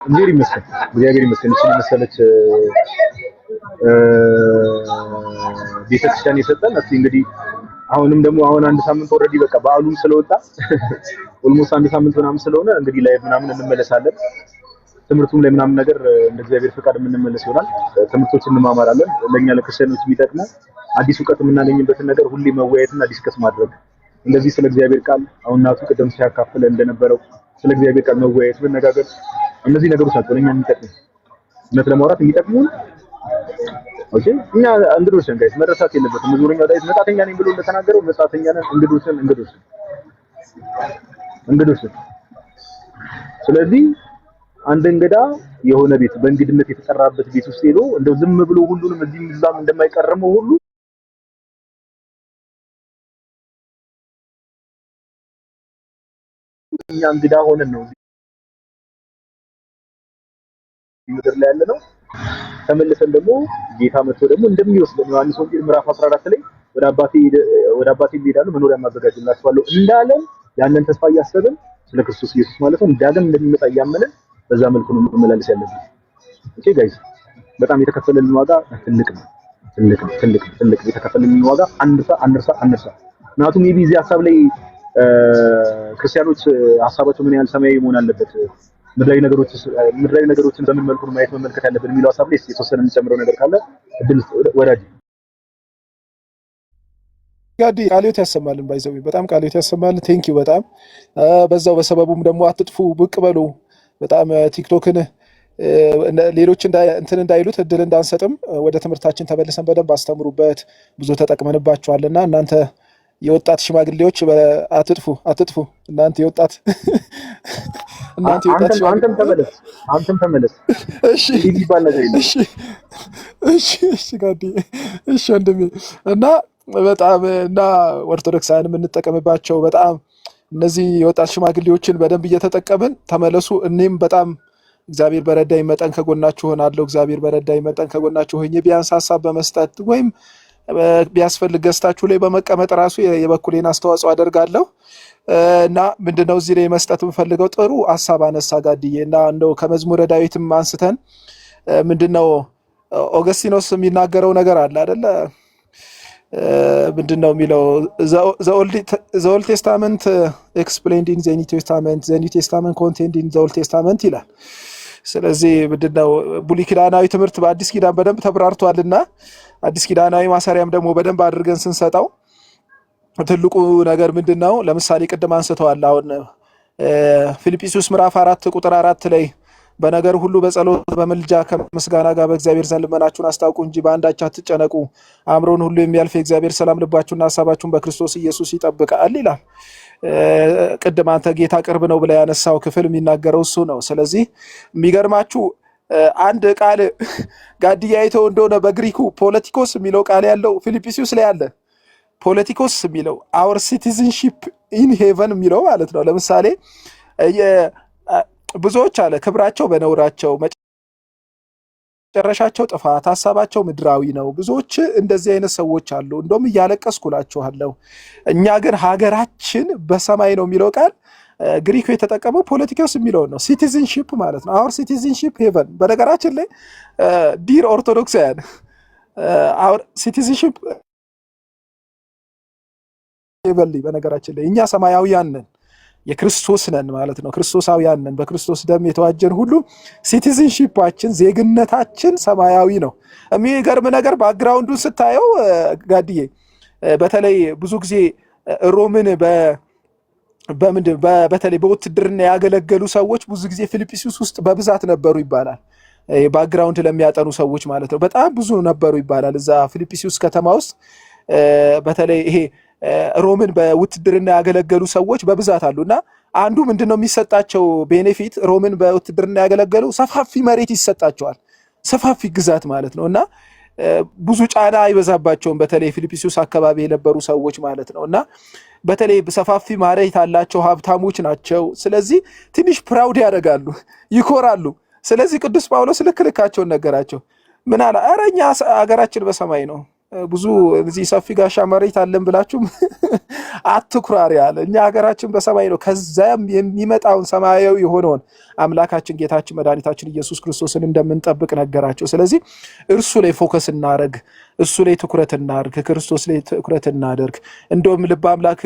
እግዚአብሔር ይመስገን እሱ መሰለች ቤተክርስቲያን የሰጠን። እስኪ እንግዲህ አሁን አንድ ሳምንት ኦልሬዲ በቃ በዓሉም ስለወጣ ኦልሞስት አንድ ሳምንት ምናምን ስለሆነ እንግዲህ ላይ ምናምን እንመለሳለን። ትምህርቱም ላይ ምናምን ነገር እንደ እግዚአብሔር ፍቃድ የምንመለስ ይሆናል። ትምህርቶችን እንማማራለን። ለኛ ለክርስቲያኖች የሚጠቅሙ አዲስ እውቀት የምናገኝበትን ነገር ሁሌ መወያየትና ዲስከስ ማድረግ እንደዚህ ስለ እግዚአብሔር ቃል አሁን እናቱ ቅድም ሲያካፍለ እንደነበረው ስለ እግዚአብሔር ቃል መወያየት መነጋገር እነዚህ ነገሮች ናቸው ለኛ የሚጠቅሙ እውነት ለማውራት የሚጠቅሙ። ኦኬ እኛ እንግዶች ነን ጋይስ መረሳት የለበትም። መዝሙረኛው ዳዊት መጻተኛ ነኝ ብሎ እንደተናገረው መጻተኛ ነን፣ እንግዶች። ስለዚህ አንድ እንግዳ የሆነ ቤት በእንግድነት የተጠራበት ቤት ውስጥ ሄዶ እንደው ዝም ብሎ ሁሉንም እዚህም እዛም እንደማይቀርመው ሁሉ እኛ እንግዳ ሆነን ነው ምድር ላይ ያለ ነው። ተመልሰን ደግሞ ጌታ መጥቶ ደግሞ እንደሚወስደን ዮሐንስ ወንጌል ምዕራፍ 14 ላይ ወደ አባቴ እሄዳለሁ መኖሪያ ማዘጋጀላችኋለሁ እንዳለን ያንን ተስፋ እያሰብን ስለ ክርስቶስ ኢየሱስ ማለት ነው ዳግም እንደሚመጣ እያመንን በዛ መልኩ ነው መመላለስ ያለብን። ኦኬ ጋይስ በጣም የተከፈለልን ዋጋ ትልቅ የተከፈለልን ዋጋ አንርሳ። ምክንያቱም ሜቢ እዚህ ሐሳብ ላይ ክርስቲያኖች ሐሳባቸው ምን ያህል ሰማያዊ መሆን አለበት ምድራዊ ነገሮችን በምን መልኩ ነው ማየት መመልከት ያለብን የሚለው ሐሳብ ላይ የተወሰነ የሚጨምረው ነገር ካለ እድል ወዳጅ ጋዲ ቃልዮት ያሰማልን። ባይዘው በጣም ቃልዮት ያሰማልን። ቴንኪው በጣም በዛው በሰበቡም ደግሞ አትጥፉ ብቅ በሉ። በጣም ቲክቶክን ሌሎች እንትን እንዳይሉት እድል እንዳንሰጥም ወደ ትምህርታችን ተመልሰን በደንብ አስተምሩበት። ብዙ ተጠቅመንባችኋልና እናንተ የወጣት ሽማግሌዎች አትጥፉ። እናንተ የወጣት አንተም ተመለስ። እሺ ይባል ነገር የለም። እሺ ጋዲ እሺ ወንድሜ እና በጣም እና ኦርቶዶክሳውያን የምንጠቀምባቸው በጣም እነዚህ የወጣት ሽማግሌዎችን በደንብ እየተጠቀምን ተመለሱ። እኔም በጣም እግዚአብሔር በረዳኝ መጠን ከጎናችሁ ሆናለሁ። እግዚአብሔር በረዳኝ መጠን ከጎናችሁ ሆኜ ቢያንስ ሀሳብ በመስጠት ወይም ቢያስፈልግ ገዝታችሁ ላይ በመቀመጥ ራሱ የበኩሌን አስተዋጽኦ አደርጋለሁ። እና ምንድነው እዚህ ላይ መስጠት የምፈልገው ጥሩ ሀሳብ አነሳ ጋድዬ እና እንደው ከመዝሙረ ዳዊትም አንስተን ምንድነው ኦገስቲኖስ የሚናገረው ነገር አለ አይደለ? ምንድነው የሚለው ዘ ኦልድ ቴስታመንት ኤክስፕሌንድ ኢን ዘ ኒው ቴስታመንት ዘ ኒው ቴስታመንት ኮንቴንድ ኢን ዘ ኦልድ ቴስታመንት ይላል። ስለዚህ ምንድነው ብሉይ ኪዳናዊ ትምህርት በአዲስ ኪዳን በደንብ ተብራርቷልና አዲስ ኪዳናዊ ማሰሪያም ደግሞ በደንብ አድርገን ስንሰጠው ትልቁ ነገር ምንድነው? ለምሳሌ ቅድም አንስተዋል። አሁን ፊልጵስዩስ ምዕራፍ 4 ቁጥር 4 ላይ በነገር ሁሉ በጸሎት በመልጃ ከምስጋና ጋር በእግዚአብሔር ዘንድ ልመናችሁን አስታውቁ እንጂ በአንዳች አትጨነቁ፣ አእምሮን ሁሉ የሚያልፍ የእግዚአብሔር ሰላም ልባችሁና ሐሳባችሁን በክርስቶስ ኢየሱስ ይጠብቃል ይላል። ቅድም አንተ ጌታ ቅርብ ነው ብለህ ያነሳው ክፍል የሚናገረው እሱ ነው። ስለዚህ የሚገርማችሁ አንድ ቃል ጋድያ አይተው እንደሆነ በግሪኩ ፖለቲኮስ የሚለው ቃል ያለው ፊልጵስዩስ ላይ አለ። ፖለቲኮስ የሚለው አወር ሲቲዝንሺፕ ኢን ሄቨን የሚለው ማለት ነው። ለምሳሌ ብዙዎች አለ ክብራቸው በነውራቸው መጨረሻቸው ጥፋት ሐሳባቸው ምድራዊ ነው። ብዙዎች እንደዚህ አይነት ሰዎች አሉ። እንደውም እያለቀስኩላችኋለሁ። እኛ ግን ሀገራችን በሰማይ ነው የሚለው ቃል ግሪኩ የተጠቀመው ፖለቲካስ የሚለው ነው። ሲቲዝንሺፕ ማለት ነው። አወር ሲቲዝንሺፕ ሄቨን። በነገራችን ላይ ዲር ኦርቶዶክሳውያን አወር ሲቲዝንሺፕ ሄቨን በነገራችን ላይ እኛ ሰማያውያን ነን፣ የክርስቶስ ነን ማለት ነው። ክርስቶሳውያን ነን። በክርስቶስ ደም የተዋጀን ሁሉ ሲቲዝንሺፓችን ዜግነታችን ሰማያዊ ነው። የሚገርም ነገር ባክግራውንዱን ስታየው ጋድዬ በተለይ ብዙ ጊዜ ሮምን በተለይ በውትድርና ያገለገሉ ሰዎች ብዙ ጊዜ ፊልጵስዩስ ውስጥ በብዛት ነበሩ ይባላል። ባክግራውንድ ለሚያጠኑ ሰዎች ማለት ነው። በጣም ብዙ ነበሩ ይባላል እዛ ፊልጵስዩስ ከተማ ውስጥ። በተለይ ይሄ ሮምን በውትድርና ያገለገሉ ሰዎች በብዛት አሉና አንዱ ምንድነው የሚሰጣቸው ቤኔፊት ሮምን በውትድርና ያገለገሉ ሰፋፊ መሬት ይሰጣቸዋል። ሰፋፊ ግዛት ማለት ነውና ብዙ ጫና አይበዛባቸውም። በተለይ ፊልጵስዩስ አካባቢ የነበሩ ሰዎች ማለት ነውና በተለይ ሰፋፊ መሬት አላቸው፣ ሀብታሞች ናቸው። ስለዚህ ትንሽ ፕራውድ ያደርጋሉ፣ ይኮራሉ። ስለዚህ ቅዱስ ጳውሎስ ልክልካቸውን ነገራቸው። ምን አለ? ኧረ እኛ ሀገራችን በሰማይ ነው፣ ብዙ እዚህ ሰፊ ጋሻ መሬት አለን ብላችሁም አትኩራሪ አለ። እኛ ሀገራችን በሰማይ ነው። ከዛም የሚመጣውን ሰማያዊ የሆነውን አምላካችን ጌታችን መድኃኒታችን ኢየሱስ ክርስቶስን እንደምንጠብቅ ነገራቸው። ስለዚህ እርሱ ላይ ፎከስ እናደርግ፣ እሱ ላይ ትኩረት እናድርግ፣ ክርስቶስ ላይ ትኩረት እናደርግ። እንደውም ልበ አምላክ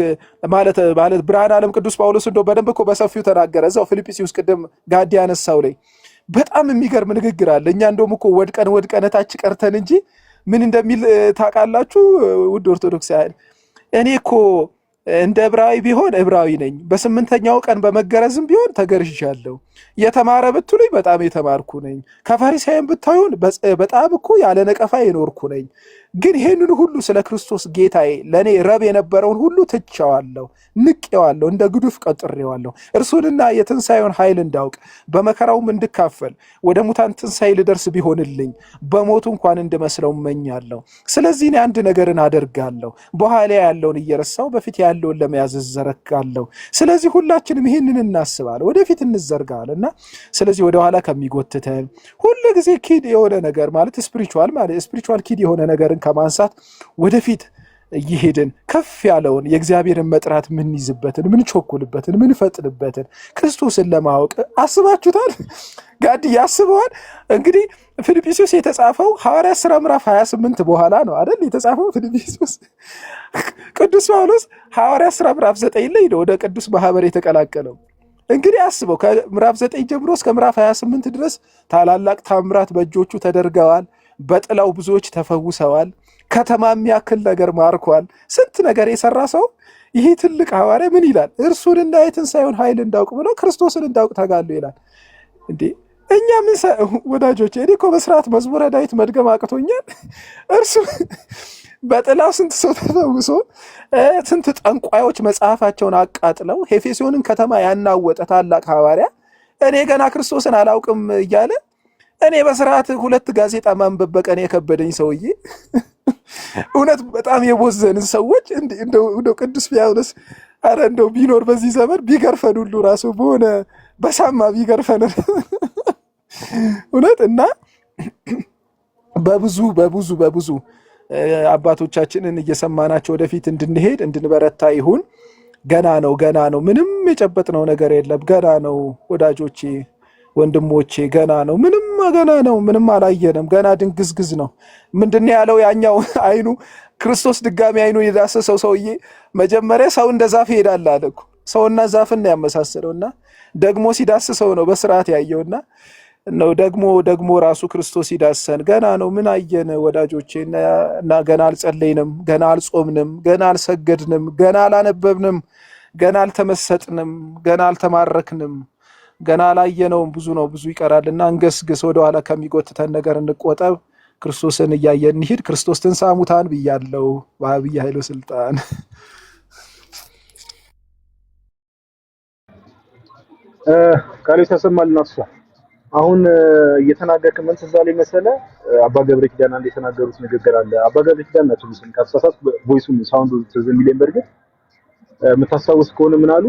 ማለት ብርሃነ ዓለም ቅዱስ ጳውሎስ እንደው በደንብ እኮ በሰፊው ተናገረ። እዛው ፊልጵስዩስ ቅድም ጋዲ ያነሳው ላይ በጣም የሚገርም ንግግር አለ። እኛ እንደውም እኮ ወድቀን ታች ቀርተን እንጂ ምን እንደሚል ታውቃላችሁ? ውድ ኦርቶዶክሳውያን እኔ እኮ እንደ ዕብራዊ ቢሆን ዕብራዊ ነኝ፣ በስምንተኛው ቀን በመገረዝም ቢሆን ተገርዣለሁ፣ የተማረ ብትሉኝ በጣም የተማርኩ ነኝ፣ ከፈሪሳውያን ብታዩን በጣም እኮ ያለ ነቀፋ የኖርኩ ነኝ። ግን ይሄንን ሁሉ ስለ ክርስቶስ ጌታዬ ለእኔ ረብ የነበረውን ሁሉ ትቼዋለሁ፣ ንቄዋለሁ፣ እንደ ግዱፍ ቀጥሬዋለሁ። እርሱንና የትንሣኤውን ኃይል እንዳውቅ በመከራውም እንድካፈል ወደ ሙታን ትንሣኤ ልደርስ ቢሆንልኝ በሞቱ እንኳን እንድመስለው እመኛለሁ። ስለዚህ እኔ አንድ ነገርን አደርጋለሁ፣ በኋላ ያለውን እየረሳሁ በፊት ያለውን ለመያዝ እዘረጋለሁ። ስለዚህ ሁላችንም ይህንን እናስባለን፣ ወደፊት እንዘርጋለን እና ስለዚህ ወደኋላ ከሚጎትተን ሁሉ ጊዜ ኪድ የሆነ ነገር ማለት ስፒሪቹዋል ኪድ የሆነ ነገርን ከማንሳት ወደፊት እየሄድን ከፍ ያለውን የእግዚአብሔርን መጥራት ምንይዝበትን፣ ምንቾኩልበትን፣ ምንፈጥንበትን ክርስቶስን ለማወቅ አስባችሁታል? ጋዲ ያስበዋል። እንግዲህ ፊልጵስዩስ የተጻፈው ሐዋርያት ሥራ ምዕራፍ 28 በኋላ ነው አይደል? የተጻፈው ፊልጵስዩስ ቅዱስ ጳውሎስ ሐዋርያት ሥራ ምዕራፍ 9 ላይ ነው ወደ ቅዱስ ማህበር የተቀላቀለው። እንግዲህ አስበው ከምዕራፍ 9 ጀምሮ እስከ ምዕራፍ 28 ድረስ ታላላቅ ታምራት በእጆቹ ተደርገዋል። በጥላው ብዙዎች ተፈውሰዋል። ከተማ የሚያክል ነገር ማርኳል። ስንት ነገር የሰራ ሰው ይሄ ትልቅ ሐዋርያ ምን ይላል? እርሱንና የትንሣኤውን ኃይል እንዳውቅ ብሎ ክርስቶስን እንዳውቅ ተጋሉ ይላል። እንዴ እኛ ምን ወዳጆች፣ እኔ እኮ በስርዓት መዝሙረ ዳዊት መድገም አቅቶኛል። እርሱ በጥላው ስንት ሰው ተፈውሶ፣ ስንት ጠንቋዮች መጽሐፋቸውን አቃጥለው ኤፌሶንን ከተማ ያናወጠ ታላቅ ሐዋርያ እኔ ገና ክርስቶስን አላውቅም እያለ እኔ በስርዓት 2 ጋዜጣ ማንበብ በቀን የከበደኝ ሰውዬ እውነት በጣም የቦዘንን ሰዎች እንደው ቅዱስ ጳውሎስ አረ እንደው ቢኖር በዚህ ዘመን ቢገርፈን ሁሉ ራሱ በሆነ በሳማ ቢገርፈን እውነት እና በብዙ አባቶቻችንን እየሰማናቸው ወደፊት እንድንሄድ እንድንበረታ ይሁን። ገና ነው፣ ምንም የጨበጥነው ነገር የለም። ገና ነው ወዳጆቼ፣ ወንድሞቼ፣ ገና ነው፣ ምንም አላየንም። ገና ድንግዝግዝ ነው። ምንድን ያለው ያኛው አይኑ ክርስቶስ ድጋሚ አይኑን የዳሰሰው ሰውዬ መጀመሪያ ሰው እንደ ዛፍ ይሄዳል አለ እኮ። ሰውና ዛፍን ያመሳሰለውና ደግሞ ሲዳስሰው ነው በስርዓት ያየውና ነው ደግሞ ራሱ ክርስቶስ ይዳሰን። ገና ነው። ምን አየን ወዳጆቼ? እና ገና አልጸለይንም፣ ገና አልጾምንም፣ ገና አልሰገድንም፣ ገና አላነበብንም፣ ገና አልተመሰጥንም፣ ገና አልተማረክንም፣ ገና አላየነውም። ብዙ ይቀራልና እንገስግስ። ወደኋላ ከሚጎትተን ነገር እንቆጠብ። ክርስቶስን እያየን እንሂድ። ክርስቶስ ትንሣኤ ሙታን ብያለሁ በአብይ ኃይሉ ስልጣን። ቃሉ ተሰማልና እሷ አሁን እየተናገርክ ምን ትዝ አለኝ መሰለህ? አባ ገብረ ኪዳን አንድ የተናገሩት ንግግር አለ። አባ ገብረ ኪዳን ናቸው ምስል ካሳሳት ቮይሱን ሳውንዱ ትዝ የሚለኝ በርግጥ የምታስታውስ ከሆነ ምን አሉ?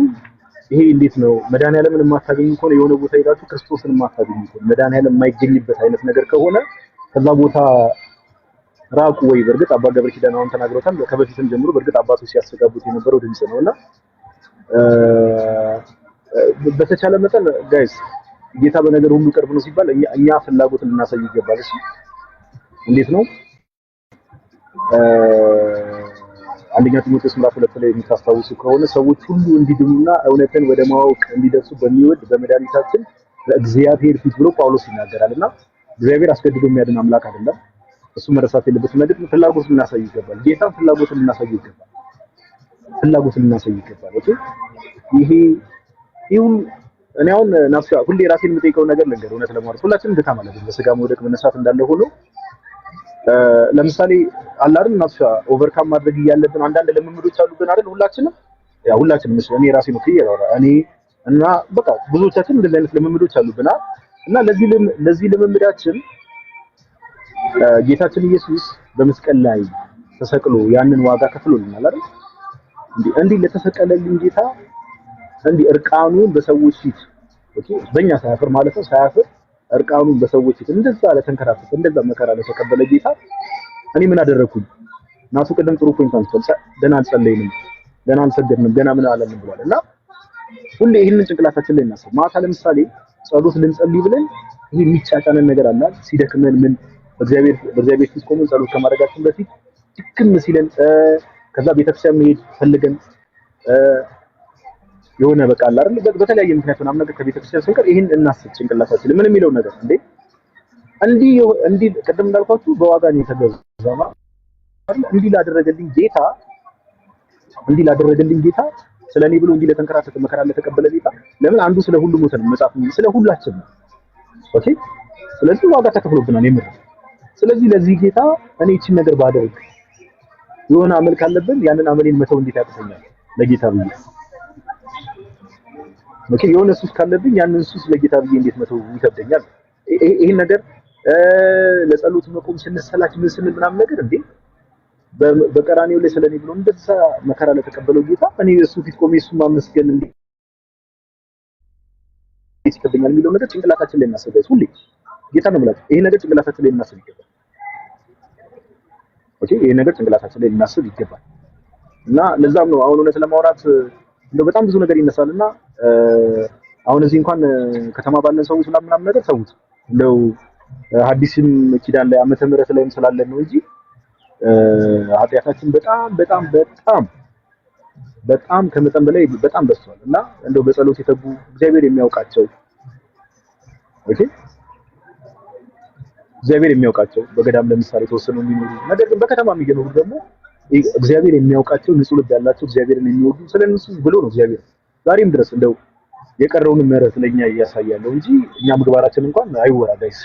ይሄ እንዴት ነው መድኃኒዓለምን የማታገኙ ከሆነ የሆነ ቦታ ሄዳችሁ ክርስቶስን የማታገኙ ከሆነ መድኃኒዓለም የማይገኝበት አይነት ነገር ከሆነ ከዛ ቦታ ራቁ ወይ። በርግጥ አባ ገብረ ኪዳን አሁን ተናግረውታል። ከበፊትም ጀምሮ በርግጥ አባቶች ሲያስተጋቡት የነበረው ድምጽ ነውና በተቻለ መጠን ጋይስ ጌታ በነገር ሁሉ ቅርብ ነው ሲባል እኛ ፍላጎትን ልናሳይ ይገባል። እሺ እንዴት ነው? አንደኛ ጢሞቴዎስ ምዕራፍ 2 ላይ የምታስታውሱ ከሆነ ሰዎች ሁሉ እንዲድኑና እውነትን ወደ ማወቅ እንዲደርሱ በሚወድ በመድኃኒታችን በእግዚአብሔር ፊት ብሎ ጳውሎስ ይናገራልና እግዚአብሔር አስገድዶ የሚያድን አምላክ አይደለም። እሱ መረሳት የለበትም። ነገር ግን ፍላጎትን ልናሳይ ይገባል። ጌታን ፍላጎትን ልናሳይ ይገባል። ኦኬ ይሁን እኔ አሁን ናፍሳ ሁሌ ራሴን የምጠይቀው ነገር ልንገር፣ እውነት ለማውራት ሁላችንም ድካም አለብን። በስጋ መውደቅ መነሳት እንዳለ ሆኖ ለምሳሌ አላርን ናፍሳ ኦቨርካም ማድረግ ያለብን አንዳንድ ልምምዶች አሉብን አይደል? ሁላችንም እኔ ራሴ ነው ትይራራ እኔ እና በቃ ብዙዎቻችን እንደዚህ አይነት ልምምዶች አሉብና እና ለዚህ ልምምዳችን ጌታችን ኢየሱስ በመስቀል ላይ ተሰቅሎ ያንን ዋጋ ከፍሎልናል አይደል? እንዲህ ለተሰቀለልን ጌታ እንዲህ እርቃኑን በሰዎች ፊት ኦኬ፣ በእኛ ሳያፍር ማለት ነው፣ ሳያፍር እርቃኑን በሰዎች ፊት እንደዛ ለተንከራተተ እንደዛ መከራ ለተቀበለ ጌታ እኔ ምን አደረኩኝ? ናቱ ቅድም ጥሩ ፖይንት አንስቷል። ገና አልጸለይንም፣ ገና አልሰገድንም፣ ገና ምን አላለም ብሏል። እና ሁሌ ይህንን ጭንቅላታችን ላይ እናስብ። ማታ ለምሳሌ ጸሎት ልንጸልይ ብለን ይሄ የሚጫጫነን ነገር አለ ሲደክመን ምን በእግዚአብሔር ፊት ቆመን ጸሎት ከማድረጋችን በፊት ድክም ሲለን ከዛ ቤተክርስቲያን መሄድ ፈልገን የሆነ በቃ አለ አይደል በተለያየ ምክንያት ምናምን ነገር ከቤተክርስቲያን ስንቀር ይሄን እናስብ ጭንቅላታችን ምን የሚለው ነገር እንዴ ቅድም እንዳልኳችሁ በዋጋ ነው የተገዛማ እንዲህ ላደረገልኝ ጌታ ስለኔ ብሎ እንዲህ ለተንከራተተ መከራ ለተቀበለ ጌታ ለምን አንዱ ስለ ሁሉ ሞተ ነው መጽሐፍ ስለ ሁላችን ነው። ኦኬ ስለዚህ ዋጋ ተከፍሎብናል የምር። ስለዚህ ለዚህ ጌታ እኔ እቺን ነገር ባደርግ የሆነ አመል ካለብን ያንን አመሌን መተው እንዴት ያቅተኛል ለጌታ ብዬ። ኦኬ የሆነ ሱስ ካለብኝ ያንን ሱስ ለጌታ ብዬ እንዴት መተው ይከብደኛል። ይሄን ነገር ለጸሎት መቆም ስንሰላች ምን ስንል ምናምን ነገር እንዴ በቀራኔው ላይ ስለኔ ብሎ እንደዛ መከራ ለተቀበለው ጌታ እኔ እሱ ፊት ቆሜ እሱ ማመስገን እንዴ ይከብደኛል የሚለው ነገር ጭንቅላታችን ላይ እናስብ ሁሌ ጌታ ነው ማለት ይሄ ነገር ጭንቅላታችን ላይ እናስብ ይገባል። ኦኬ ይሄ ነገር ጭንቅላታችን ላይ እናስብ ይገባል። እና ለዛም ነው አሁን እውነት ለማውራት እንደው በጣም ብዙ ነገር ይነሳልና አሁን እዚህ እንኳን ከተማ ባለን ሰዎች ምናምን ነገር ተውት እንደው ሐዲስም ኪዳን ላይ ዓመተ ምህረት ላይም ስላለን ነው እንጂ ኃጢአታችን በጣም ከመጠን በላይ በጣም በዝቷል። እና እንደው በጸሎት የተጉ እግዚአብሔር የሚያውቃቸው ኦኬ እግዚአብሔር የሚያውቃቸው በገዳም ለምሳሌ ተወሰኑ የሚኖሩ ነገር ግን በከተማ የሚኖሩ ደግሞ እግዚአብሔር የሚያውቃቸው ንጹህ ልብ ያላቸው እግዚአብሔርን የሚወዱ ስለነሱ ብሎ ነው እግዚአብሔር ዛሬም ድረስ እንደው የቀረውን ምህረት ለኛ ያሳያለው እንጂ እኛ ምግባራችን እንኳን አይወራ ጋይስ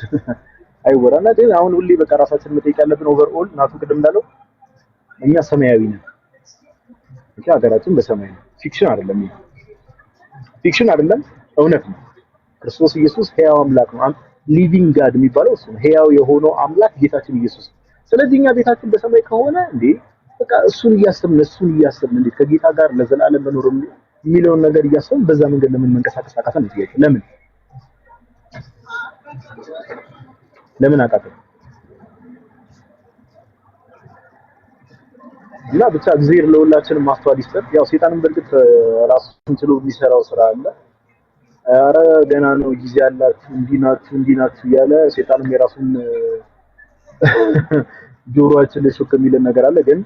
አይወራና ግን አሁን ሁሌ በቃ ራሳችንን መጠየቅ ያለብን ኦቨርኦል ናቱ ቅድም እንዳለው እኛ ሰማያዊ ነን። እኛ ሀገራችን በሰማይ ነው። ፊክሽን አይደለም እውነት ነው። ክርስቶስ ኢየሱስ ሕያው አምላክ ነው። ሊቪንግ ጋድ የሚባለው እሱ ነው። ሕያው የሆነው አምላክ ጌታችን ኢየሱስ። ስለዚህ እኛ ቤታችን በሰማይ ከሆነ እንዴ በቃ እሱን እያሰብን እንዴ ከጌታ ጋር ለዘላለም መኖር የሚለውን ነገር እያሰብን በዛ መንገድ ለምን መንቀሳቀስ አቃተን? ጥያቄ ለምን አቃተን? እና ብቻ እግዚአብሔር ለሁላችንም ማስተዋል ይስጠን። ያው ሰይጣንም በእርግጥ ራሱን ችሎ የሚሰራው ስራ አለ። አረ ገና ነው ጊዜ ያላችሁ እንዲህ ናችሁ እያለ ሰይጣንም የራሱን ጆሮአችን ላይ ሾክ የሚለን ነገር አለ። ግን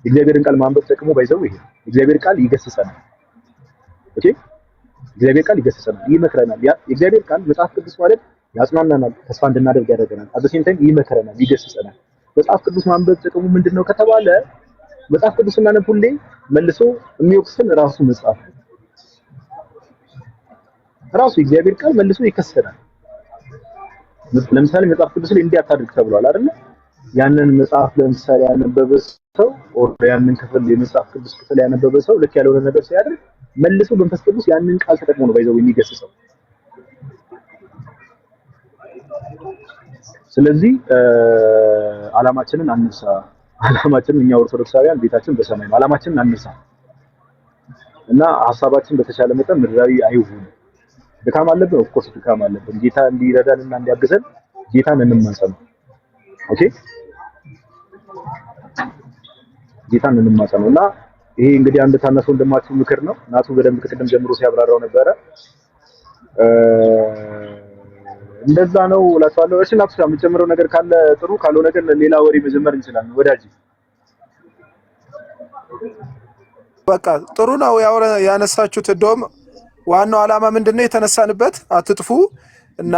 እግዚአብሔርን ቃል ማንበብ ጥቅሙ ባይዘው ይሄ እግዚአብሔር ቃል ይገስጸናል። ኦኬ እግዚአብሔር ቃል ይገስጸናል፣ ይመክረናል። የእግዚአብሔር ቃል መጽሐፍ ቅዱስ ማለት ያጽናናናል፣ ተስፋ እንድናደርግ ያደርገናል። አዘሴን ታይም ይመክረናል፣ ይገስጸናል። መጽሐፍ ቅዱስ ማንበብ ጥቅሙ ምንድነው ከተባለ መጽሐፍ ቅዱስ እናነብ ሁሌ መልሶ የሚወቅሰን ራሱ መጽሐፍ ነው። ራሱ እግዚአብሔር ቃል መልሶ ይከሰናል። ለምሳሌ መጽሐፍ ቅዱስ ላይ እንዲህ አታድርግ ተብሏል አይደል? ያንን መጽሐፍ ለምሳሌ ያነበበ ሰው ኦር ያንን ክፍል የመጽሐፍ ቅዱስ ክፍል ያነበበ ሰው ልክ ያልሆነ ነገር ሲያደርግ መልሶ መንፈስ ቅዱስ ያንን ቃል ተጠቅሞ ነው ባይዘው የሚገስጸው። ስለዚህ ዓላማችንን አንርሳ። ዓላማችን እኛ ኦርቶዶክሳውያን ቤታችን በሰማይ ነው። ዓላማችንን አንርሳ እና ሐሳባችን በተሻለ መጠን ምድራዊ አይሁን። ድካም አለብን፣ ኦፍ ኮርስ ድካም አለብን። ጌታ እንዲረዳንና እንዲያግዘን ጌታን እንማጸን። ኦኬ ጌታን እንማጸን እና ይሄ እንግዲህ አንድ ታናሽ ወንድማችሁ ምክር ነው። ናቱ በደንብ ከቅድም ጀምሮ ሲያብራራው ነበረ። እንደዛ ነው እላችኋለሁ። እሺ ናቱ የምትጨምረው ነገር ካለ ጥሩ፣ ካልሆነ ግን ሌላ ወሬ መጀመር እንችላለን። ወዳጅ በቃ ጥሩ ነው ያነሳችሁት። እንደውም ዋናው ዓላማ ምንድነው የተነሳንበት አትጥፉ እና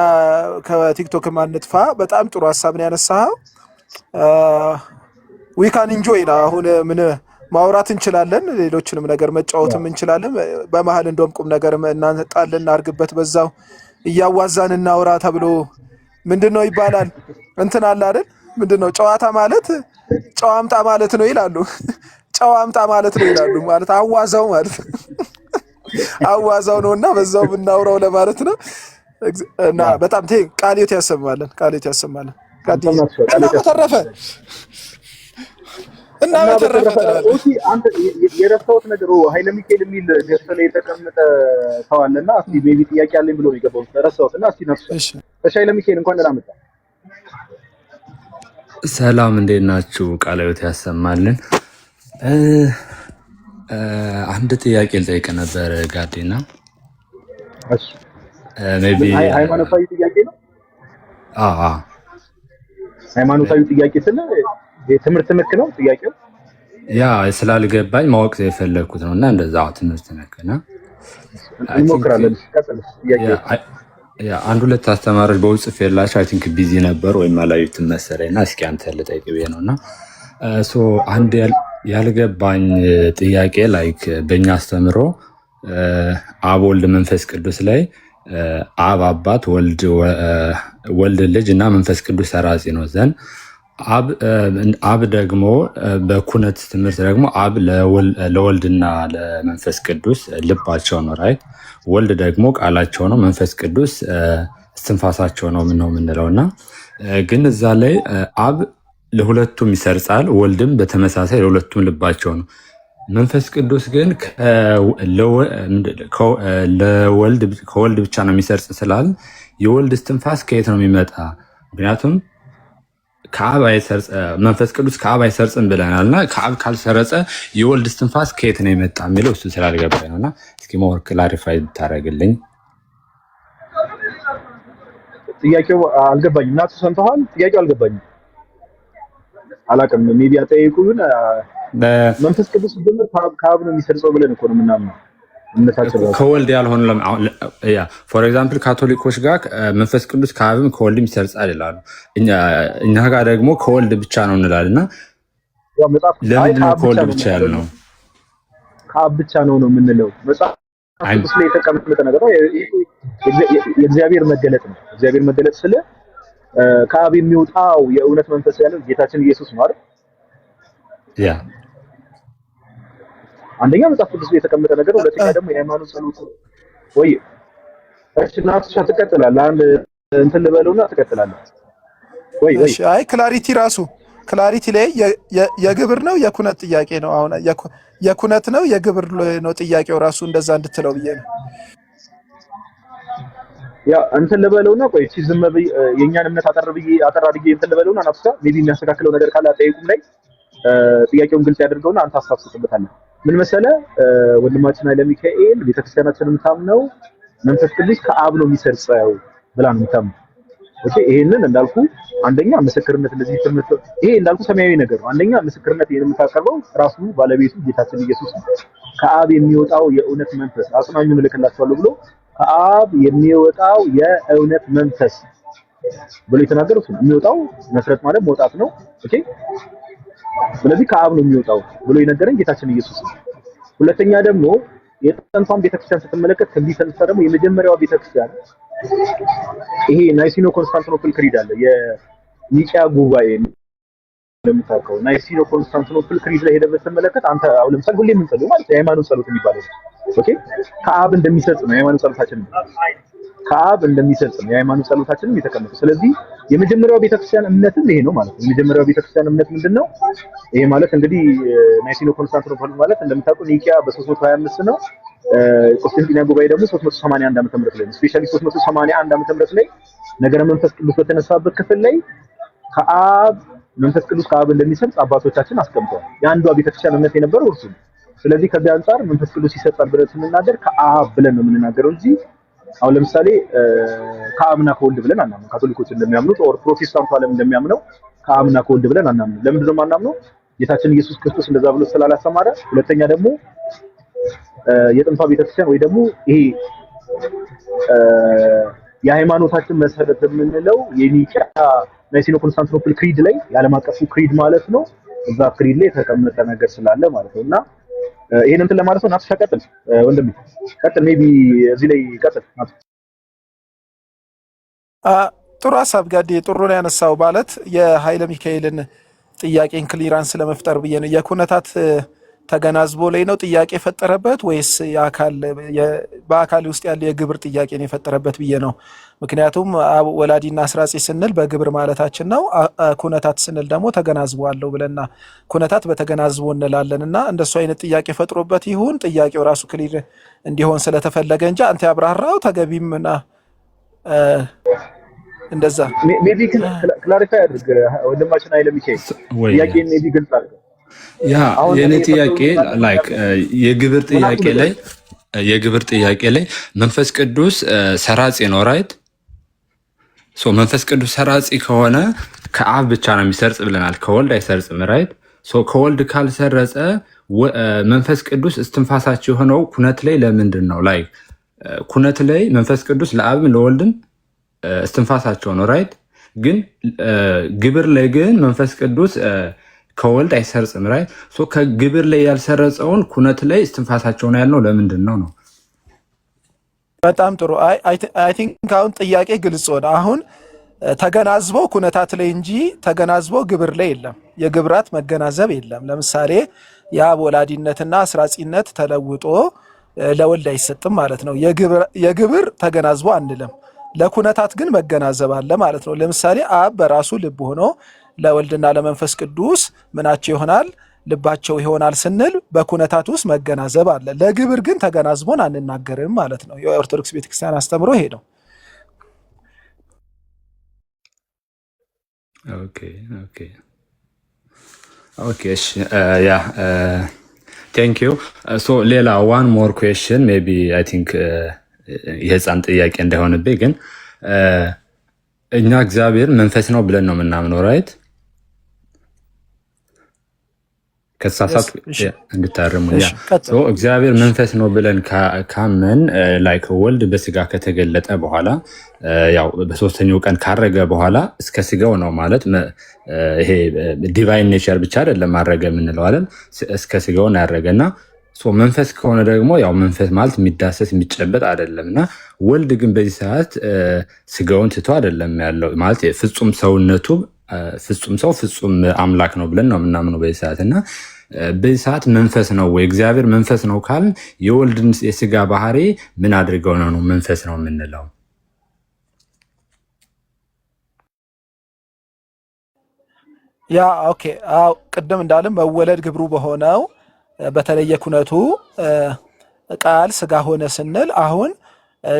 ከቲክቶክ ማንጥፋ። በጣም ጥሩ ሐሳብ ነው ያነሳኸው። ዊ ካን ኢንጆይ ነው። አሁን ምን ማውራት እንችላለን፣ ሌሎችንም ነገር መጫወትም እንችላለን። በመሀል እንደውም ቁም ነገር እናጣለን እናርግበት፣ በዛው እያዋዛን እናውራ ተብሎ ምንድነው ይባላል እንትን አለ አይደል? ምንድነው ጨዋታ ማለት ጨዋምጣ ማለት ነው ይላሉ። ጨዋምጣ ማለት ነው ይላሉ። ማለት አዋዛው ማለት አዋዛው ነውና በዛው ብናውራው ለማለት ነው። እና በጣም ቃልዮት ያሰማልን። እና በተረፈ ኦቲ አንተ የረሳሁት ነገር ኃይለ ሚካኤል የሚል ገጽ ላይ የተቀመጠ ሰው አለና እስቲ ቤቢ ጥያቄ አለኝ ብሎ ነው የገባው። ረሳሁትና እስቲ ነፍስ። እሺ ኃይለ ሚካኤል እንኳን ደህና መጣ። ሰላም እንዴት ናችሁ? ቃለ ሕይወት ያሰማልን። አንድ ጥያቄ ልጠይቅ ነበር ጋዴና። እሺ ሜይ ቢ ሃይማኖታዊ ጥያቄ ነው። አዎ ሃይማኖታዊ ጥያቄ ስለ የትምህርት ነክ ነው ጥያቄው። ያ ስላልገባኝ ማወቅ የፈለግኩት ነው እና እንደዛው ትምህርት ነክና እንሞክራለን። ቀጥል ጥያቄ። አንድ ሁለት አስተማሪዎች በውስጥ ጽፌላቸው አይ ቲንክ ቢዚ ነበሩ ወይም አላዩትም መሰለኝ እና እስኪ አንተ ልጠይቅ ብዬ ነው እና አንድ ያልገባኝ ጥያቄ ላይክ በእኛ አስተምሮ አብ ወልድ መንፈስ ቅዱስ ላይ አብ አባት ወልድ ልጅ እና መንፈስ ቅዱስ ሰራጺ ነው ዘንድ አብ ደግሞ በኩነት ትምህርት ደግሞ አብ ለወልድና ለመንፈስ ቅዱስ ልባቸው ነው ራይት። ወልድ ደግሞ ቃላቸው ነው፣ መንፈስ ቅዱስ እስትንፋሳቸው ነው ነው የምንለው እና ግን እዛ ላይ አብ ለሁለቱም ይሰርጻል፣ ወልድም በተመሳሳይ ለሁለቱም ልባቸው ነው። መንፈስ ቅዱስ ግን ከወልድ ብቻ ነው የሚሰርጽ ስላል የወልድ እስትንፋስ ከየት ነው የሚመጣ? ምክንያቱም መንፈስ ቅዱስ ከአብ አይሰርጽም ብለናል እና ከአብ ካልሰረጸ የወልድ እስትንፋስ ከየት ነው የመጣ የሚለው እሱ ስላልገባኝ ነው እና እስኪ ሞር ክላሪፋይ ብታደርግልኝ። ጥያቄው አልገባኝም። እናቱ ሰምተዋል? ጥያቄው አልገባኝም። አላውቅም። ሜቢ አጠይቁ ግን መንፈስ ቅዱስ ጀምር ከአብ ነው የሚሰርጸው ብለን እኮ ነው ምናምን ከወልድ ያልሆኑ ፎር ኤግዛምፕል ካቶሊኮች ጋር መንፈስ ቅዱስ ከአብም ከወልድም ይሰርጻል ይላሉ። እኛ ጋር ደግሞ ከወልድ ብቻ ነው እንላለን እና ለምንድነው ከወልድ ብቻ ያለ ነው? ከአብ ብቻ ነው የምንለው። መጽሐፍ ቅዱስ ላይ የተቀመጠ ነገር ነው። የእግዚአብሔር መገለጥ ነው። እግዚአብሔር መገለጥ ስለ ከአብ የሚወጣው የእውነት መንፈስ ያለው ጌታችን ኢየሱስ ነው አይደል? ያ አንደኛ መጽሐፍ ቅዱስ ላይ የተቀመጠ ነገር፣ ሁለተኛ ደግሞ የሃይማኖት ጸሎት ወይ እሺ እናትሽ ትቀጥላለህ። አንድ እንትን ልበለውና ትቀጥላለህ ወይ? እሺ አይ ክላሪቲ ላይ የግብር ነው የኩነት ጥያቄ ነው። አሁን የኩነት ነው የግብር ነው ጥያቄው ራሱ እንደዛ እንድትለው ብዬ ነው። ያ እንትን ልበለውና ቆይ እቺ ዝም ብዬ የኛን እምነት አጠር አድርጌ እንትን ልበለውና ናፍሳ ሜቢ የሚያስተካክለው ነገር ካለ አጠይቁም ላይ ጥያቄውን ግልጽ ያደርገውና አንተ ሀሳብ ትሰጥበታለህ። ምን መሰለ ወንድማችን ኃይለ ሚካኤል ቤተክርስቲያናችን የምታምነው መንፈስ ቅዱስ ከአብ ነው የሚሰርጸው ብላ ነው የምታምነው። ኦኬ ይሄንን እንዳልኩ አንደኛ ምስክርነት እንደዚህ ትምህርት ይሄ እንዳልኩ ሰማያዊ ነገር ነው። አንደኛ ምስክርነት ይሄን የምታቀርበው ራሱ ባለቤቱ ጌታችን ኢየሱስ ነው። ከአብ የሚወጣው የእውነት መንፈስ አጽናኙን እልክላችኋለሁ ብሎ ከአብ የሚወጣው የእውነት መንፈስ ብሎ የተናገረው ነው። የሚወጣው መስረት ማለት መውጣት ነው። ኦኬ ስለዚህ ከአብ ነው የሚወጣው ብሎ የነገረን ጌታችን ኢየሱስ ነው። ሁለተኛ ደግሞ የጥንቷን ቤተክርስቲያን ስትመለከት ከዚህ ተነሳ ደግሞ የመጀመሪያው ቤተክርስቲያን ይሄ ናይሲኖ ኮንስታንቲኖፕል ክሪድ አለ። የኒቂያ ጉባኤ እንደምታውቀው ናይሲኖ ኮንስታንቲኖፕል ክሪድ ላይ ሄደህ ብትመለከት አንተ አሁን ለምሳሌ ሁሌ የምንጸልየው ማለት የሃይማኖት ጸሎት የሚባለው ኦኬ ከአብ እንደሚሰርጽ ነው የሃይማኖት ጸሎታችን ከአብ እንደሚሰርጽ ነው የሃይማኖት ጸሎታችንም የተቀመጠው። ስለዚህ የመጀመሪያው ቤተክርስቲያን እምነትም ይሄ ነው ማለት ነው። የመጀመሪያው ቤተክርስቲያን እምነት ምንድነው? ይሄ ማለት እንግዲህ ናይሲኖ ኮንስታንቲኖፕል ማለት እንደምታውቀው ኒቂያ በ325 ነው። ቆስጠንጢንያ ጉባኤ ደግሞ 381 ዓመተ ምህረት ላይ ነው። ስፔሻሊ 381 ዓመተ ምህረት ላይ ነገረ መንፈስ ቅዱስ በተነሳበት ክፍል ላይ መንፈስ ቅዱስ ከአብ እንደሚሰርጽ አባቶቻችን አስቀምጠዋል። የአንዷ ቤተክርስቲያን እምነት የነበረው እርሱ ነው። ስለዚህ ከዚህ አንፃር መንፈስ ቅዱስ ይሰጣል ብለን ስንናገር ከአብ ብለን ነው የምንናገረው እንጂ አሁን ለምሳሌ ከአብና ከወልድ ብለን አናምነው። ካቶሊኮች እንደሚያምኑት ኦር ፕሮቴስታንቱ ዓለም እንደሚያምነው ከአብና ከወልድ ብለን አናምነው። ለምንድን ነው የማናምነው? ጌታችን ኢየሱስ ክርስቶስ እንደዛ ብሎ ስላላስተማረ። ሁለተኛ ደግሞ የጥንቷ ቤተክርስቲያን ወይ ደግሞ ይሄ የሃይማኖታችን መሰረት የምንለው የኒቂያ ናይሲኖ ኮንስታንቲኖፕል ክሪድ ላይ የዓለም አቀፉ ክሪድ ማለት ነው። እዛ ክሪድ ላይ የተቀመጠ ነገር ስላለ ማለት ነው። እና ይሄን እንትን ለማለት ነው። ናትሻ ቀጥል ወንድሜ ቀጥል። ሜቢ እዚህ ላይ ቀጥል። ጥሩ ሀሳብ ጋዴ፣ ጥሩ ነው ያነሳው። ማለት የኃይለ ሚካኤልን ጥያቄን ክሊራንስ ለመፍጠር ብዬ ነው። የኩነታት ተገናዝቦ ላይ ነው ጥያቄ የፈጠረበት ወይስ በአካል ውስጥ ያለ የግብር ጥያቄን የፈጠረበት ብዬ ነው። ምክንያቱም ወላዲና አስራጺ ስንል በግብር ማለታችን ነው። ኩነታት ስንል ደግሞ ተገናዝቦ አለው ብለና ኩነታት በተገናዝቦ እንላለን እና እንደሱ አይነት ጥያቄ ፈጥሮበት ይሁን ጥያቄው ራሱ ክሊር እንዲሆን ስለተፈለገ እንጂ አንተ ያብራራው ተገቢምና እንደዛ ሜቢ ክላሪፋይ አድርግ ወንድማችን ኃይለ ሚካኤል ጥያቄን ሜቢ ግልጽ አድርግ። ያ የኔ ጥያቄ ላይክ የግብር ጥያቄ ላይ መንፈስ ቅዱስ ሰራጺ ነው ራይት? ሶ መንፈስ ቅዱስ ሰራጺ ከሆነ ከአብ ብቻ ነው የሚሰርጽ ብለናል፣ ከወልድ አይሰርጽም ራይት? ሶ ከወልድ ካልሰረጸ መንፈስ ቅዱስ እስትንፋሳቸው የሆነው ኩነት ላይ ለምንድን ነው? ላይክ ኩነት ላይ መንፈስ ቅዱስ ለአብም ለወልድም እስትንፋሳቸው ነው ራይት? ግን ግብር ላይ ግን መንፈስ ቅዱስ ከወልድ አይሰርጽም ራይት? ሶ ከግብር ላይ ያልሰረጸውን ኩነት ላይ እስትንፋሳቸው ነው ያልነው ለምንድን ነው ነው? በጣም ጥሩ። አይ ቲንክ አሁን ጥያቄ ግልጽ ሆነ። አሁን ተገናዝቦ ኩነታት ላይ እንጂ ተገናዝቦ ግብር ላይ የለም። የግብራት መገናዘብ የለም። ለምሳሌ የአብ ወላዲነትና አስራጺነት ተለውጦ ለወልድ አይሰጥም ማለት ነው። የግብር ተገናዝቦ አንልም። ለኩነታት ግን መገናዘብ አለ ማለት ነው። ለምሳሌ አብ በራሱ ልብ ሆኖ ለወልድና ለመንፈስ ቅዱስ ምናቸው ይሆናል? ልባቸው ይሆናል ስንል በኩነታት ውስጥ መገናዘብ አለ። ለግብር ግን ተገናዝቦን አንናገርም ማለት ነው። የኦርቶዶክስ ቤተክርስቲያን አስተምሮ ይሄ ነው። ኦኬ እሺ ያ ቴንክ ዩ። ሶ ሌላ ዋን ሞር ኩዌስችን ሜቢ አይ ቲንክ የህፃን ጥያቄ እንዳይሆንብኝ ግን እኛ እግዚአብሔር መንፈስ ነው ብለን ነው የምናምነው ራይት? ከተሳሳት እንድታርሙ። እግዚአብሔር መንፈስ ነው ብለን ካመን ላይክ ወልድ በስጋ ከተገለጠ በኋላ ያው በሶስተኛው ቀን ካረገ በኋላ እስከ ስጋው ነው ማለት ይሄ ዲቫይን ኔቸር ብቻ አይደለም ማረገ የምንለው አይደል? እስከ ስጋው ነው ያረገና መንፈስ ከሆነ ደግሞ ያው መንፈስ ማለት የሚዳሰስ የሚጨበጥ አይደለም እና ወልድ ግን በዚህ ሰዓት ስጋውን ትቶ አይደለም ያለው ማለት ፍጹም ሰውነቱ ፍጹም ሰው ፍጹም አምላክ ነው ብለን ነው የምናምነው በዚህ ሰዓት እና በዚህ ሰዓት መንፈስ ነው ወይ እግዚአብሔር መንፈስ ነው ካልን የወልድን የስጋ ባህሪ ምን አድርገው ነው መንፈስ ነው የምንለው? ያ ኦኬ አው ቅድም እንዳለም መወለድ ግብሩ በሆነው በተለየ ኩነቱ ቃል ስጋ ሆነ ስንል አሁን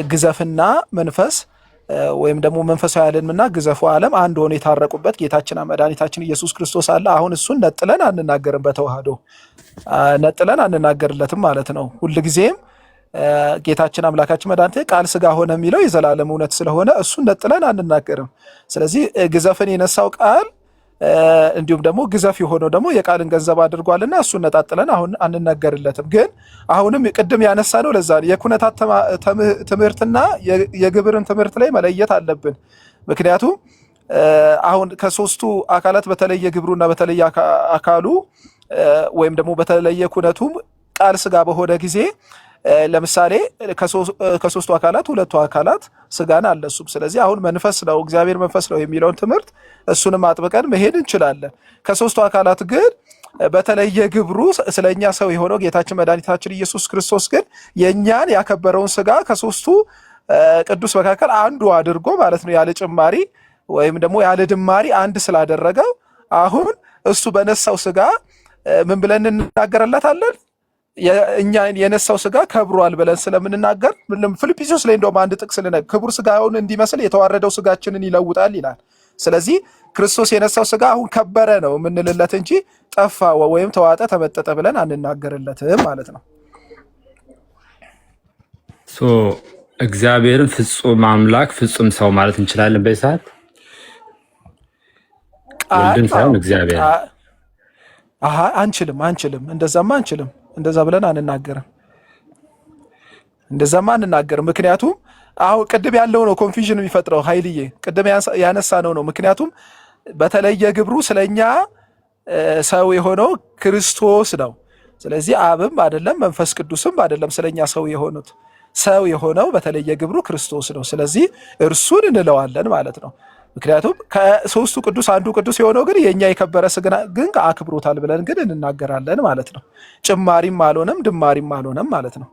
ግዘፍና መንፈስ ወይም ደግሞ መንፈሳዊ ዓለምና ግዘፉ ዓለም አንድ ሆኖ የታረቁበት ጌታችን መድኃኒታችን ኢየሱስ ክርስቶስ አለ። አሁን እሱን ነጥለን አንናገርም፣ በተዋህዶ ነጥለን አንናገርለትም ማለት ነው። ሁልጊዜም ጌታችን አምላካችን መድኃኒታችን ቃል ስጋ ሆነ የሚለው የዘላለም እውነት ስለሆነ እሱን ነጥለን አንናገርም። ስለዚህ ግዘፍን የነሳው ቃል እንዲሁም ደግሞ ግዘፍ የሆነው ደግሞ የቃልን ገንዘብ አድርጓልና እሱን ነጣጥለን አሁን አንናገርለትም። ግን አሁንም ቅድም ያነሳ ነው ለዛ የኩነታት ትምህርትና የግብርን ትምህርት ላይ መለየት አለብን። ምክንያቱም አሁን ከሶስቱ አካላት በተለየ ግብሩና በተለየ አካሉ ወይም ደግሞ በተለየ ኩነቱም ቃል ስጋ በሆነ ጊዜ ለምሳሌ ከሶስቱ አካላት ሁለቱ አካላት ስጋን አለሱም። ስለዚህ አሁን መንፈስ ነው እግዚአብሔር መንፈስ ነው የሚለውን ትምህርት እሱንም አጥብቀን መሄድ እንችላለን። ከሶስቱ አካላት ግን በተለየ ግብሩ ስለኛ ሰው የሆነው ጌታችን መድኃኒታችን ኢየሱስ ክርስቶስ ግን የኛን ያከበረውን ስጋ ከሶስቱ ቅዱስ መካከል አንዱ አድርጎ ማለት ነው ያለ ጭማሪ ወይም ደግሞ ያለ ድማሪ አንድ ስላደረገው አሁን እሱ በነሳው ስጋ ምን ብለን እንናገርለታለን? እኛን የነሳው ስጋ ከብሯል ብለን ስለምንናገር ፊልጵስዩስ ላይ እንደውም አንድ ጥቅስ ክቡር ስጋውን እንዲመስል የተዋረደው ስጋችንን ይለውጣል ይላል። ስለዚህ ክርስቶስ የነሳው ስጋ አሁን ከበረ ነው የምንልለት እንጂ ጠፋ ወይም ተዋጠ ተመጠጠ ብለን አንናገርለትም ማለት ነው። እግዚአብሔርን ፍጹም አምላክ ፍጹም ሰው ማለት እንችላለን በዚህ ሰዓት? ወልድን ሳይሆን እግዚአብሔር አንችልም። እንደዛማ አንችልም። እንደዛ ብለን አንናገርም። ምክንያቱም አሁን ቅድም ያለው ነው ኮንፊዥን የሚፈጥረው ኃይልዬ ቅድም ያነሳ ነው። ምክንያቱም በተለየ ግብሩ ስለኛ ሰው የሆነው ክርስቶስ ነው። ስለዚህ አብም አይደለም መንፈስ ቅዱስም አይደለም ስለኛ ሰው የሆነው በተለየ ግብሩ ክርስቶስ ነው። ስለዚህ እርሱን እንለዋለን ማለት ነው። ምክንያቱም ከሶስቱ ቅዱስ አንዱ ቅዱስ የሆነው ግን የኛ የከበረ ስጋ ግን አክብሮታል ብለን ግን እንናገራለን ማለት ነው። ጭማሪም አልሆነም ድማሪም አልሆነም ማለት ነው።